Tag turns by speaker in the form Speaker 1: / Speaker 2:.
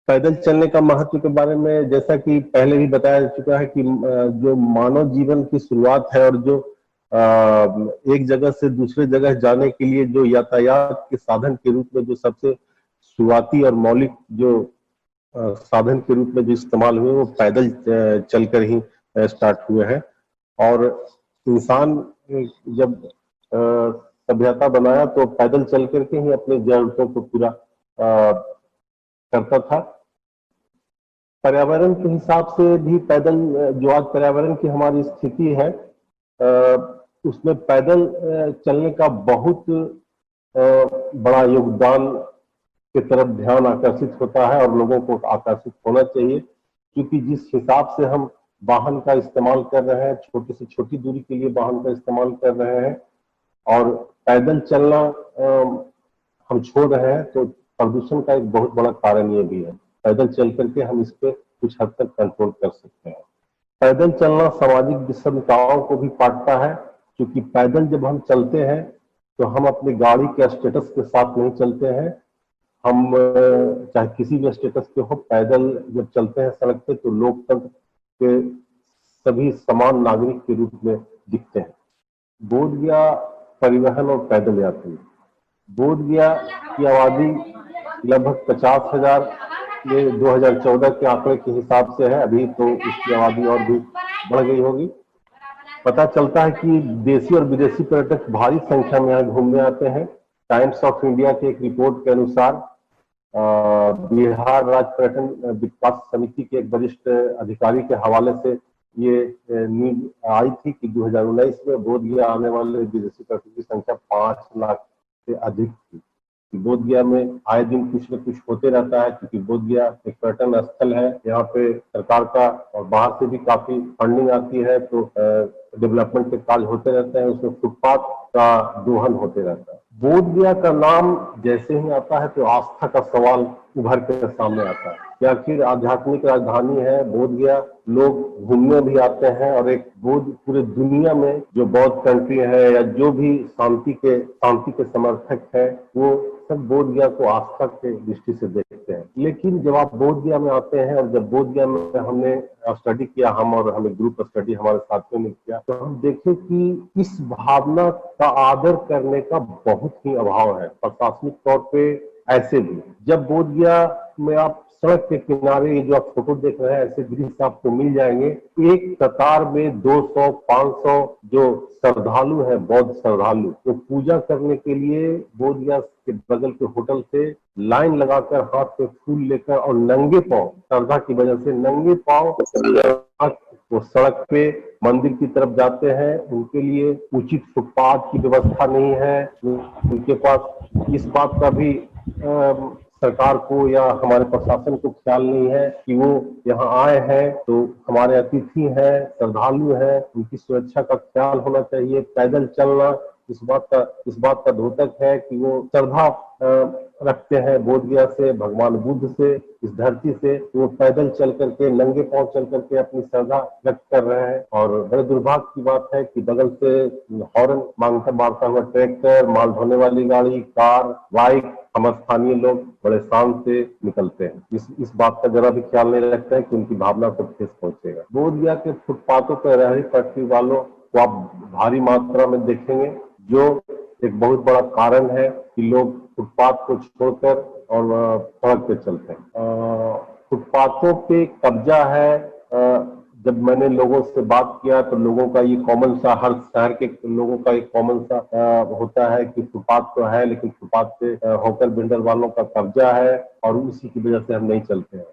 Speaker 1: पैदल चलने का महत्व के बारे में जैसा कि पहले भी बताया जा चुका है कि जो मानव जीवन की शुरुआत है और जो एक जगह से दूसरे जगह जाने के लिए जो यातायात के साधन के रूप में जो सबसे शुरुआती और मौलिक जो साधन के रूप में जो इस्तेमाल हुए वो पैदल चलकर ही स्टार्ट हुए हैं। और इंसान जब सभ्यता बनाया तो पैदल चल करके ही अपनी जरूरतों को पूरा करता था। पर्यावरण के हिसाब से भी पैदल जो आज पर्यावरण की हमारी स्थिति है उसमें पैदल चलने का बहुत बड़ा योगदान की तरफ ध्यान आकर्षित होता है और लोगों को आकर्षित होना चाहिए, क्योंकि जिस हिसाब से हम वाहन का इस्तेमाल कर रहे हैं, छोटी से छोटी दूरी के लिए वाहन का इस्तेमाल कर रहे हैं और पैदल चलना हम छोड़ रहे हैं, तो प्रदूषण का एक बहुत बड़ा कारण ये भी है। पैदल चल करके हम इस पे कुछ हद तक कंट्रोल कर सकते हैं। पैदल चलना सामाजिक विषमताओं को भी काटता है, क्योंकि पैदल जब हम चलते हैं तो हम अपनी गाड़ी के स्टेटस के साथ नहीं चलते हैं। हम चाहे किसी भी स्टेटस के हो, पैदल जब चलते हैं सड़क पे तो लोकतंत्र के सभी समान नागरिक के रूप में दिखते हैं। बोध गया परिवहन और पैदल यात्री। बोध गया की आबादी लगभग 50,000 ये 2014 के आंकड़े के हिसाब से है। अभी तो इसकी आबादी और भी बढ़ गई होगी। पता चलता है कि देशी और विदेशी पर्यटक भारी संख्या में यहाँ घूमने आते हैं। टाइम्स ऑफ इंडिया की एक रिपोर्ट के अनुसार बिहार राज्य पर्यटन विकास समिति के एक वरिष्ठ अधिकारी के हवाले से ये न्यूज आई थी कि 2019 में बोध गया आने वाले विदेशी पर्यटकों की संख्या 5 लाख से अधिक थी। बोध गया में आए दिन कुछ न कुछ होते रहता है, क्योंकि बोध गया एक पर्यटन स्थल है। यहाँ पे सरकार का और बाहर से भी काफी फंडिंग आती है, तो डेवलपमेंट के कार्य होते रहते हैं। उसमें फुटपाथ का दोहन होते रहता है। बोध गया का नाम जैसे ही आता है तो आस्था का सवाल उभर कर सामने आता है कि आखिर आध्यात्मिक राजधानी है बोध गया, लोग घूमने भी आते हैं और एक बोध पूरे दुनिया में जो बौद्ध कंट्री है या जो भी शांति के समर्थक है वो सब बोध गया को आस्था के दृष्टि से देखते हैं। लेकिन जब आप बोध गया में आते हैं और जब बोध गया में हमने स्टडी किया, हम और हमें ग्रुप स्टडी हमारे साथियों ने किया, तो हम देखे कि इस भावना का आदर करने का बहुत ही अभाव है प्रशासनिक तौर पे। ऐसे भी जब बोध गया में आप सड़क के किनारे जो आप फोटो देख रहे हैं ऐसे दृश्य आपको मिल जाएंगे। एक कतार में 200 500 जो श्रद्धालु है, बौद्ध श्रद्धालु, वो पूजा करने के लिए बोध गया के बगल के होटल से लाइन लगाकर हाथ में फूल लेकर और नंगे पांव, श्रद्धा की वजह से नंगे पांव वो सड़क पे मंदिर की तरफ जाते हैं। उनके लिए उचित फुटपाथ की व्यवस्था नहीं है। उनके पास इस बात का भी सरकार को या हमारे प्रशासन को ख्याल नहीं है कि वो यहाँ आए हैं तो हमारे अतिथि हैं, श्रद्धालु हैं, उनकी सुरक्षा का ख्याल होना चाहिए। पैदल चलना इस बात का द्योतक है कि वो श्रद्धा रखते हैं बोध गया से, भगवान बुद्ध से, इस धरती से। वो पैदल चल करके नंगे पांव चल करके अपनी श्रद्धा व्यक्त कर रहे हैं। और बड़े दुर्भाग्य की बात है कि बगल से हॉर्न मारता हुआ ट्रैक्टर, माल ढोने वाली गाड़ी, कार, बाइक, हम स्थानीय लोग बड़े शान से निकलते हैं। इस बात का जरा भी ख्याल नहीं रखते हैं कि उनकी भावना को ठेस पहुंचेगा। बोध गया के फुटपाथों पर रहने पटरी वालों को आप भारी मात्रा में देखेंगे, जो एक बहुत बड़ा कारण है कि लोग फुटपाथ को छोड़कर और सड़क पे चलते हैं। फुटपाथों पे कब्जा है। जब मैंने लोगों से बात किया तो लोगों का ये कॉमन सा, हर शहर के लोगों का एक कॉमन सा होता है कि फुटपाथ तो है लेकिन फुटपाथ पे होकर बिल्डर वालों का कब्जा है और उसी की वजह से हम नहीं चलते हैं।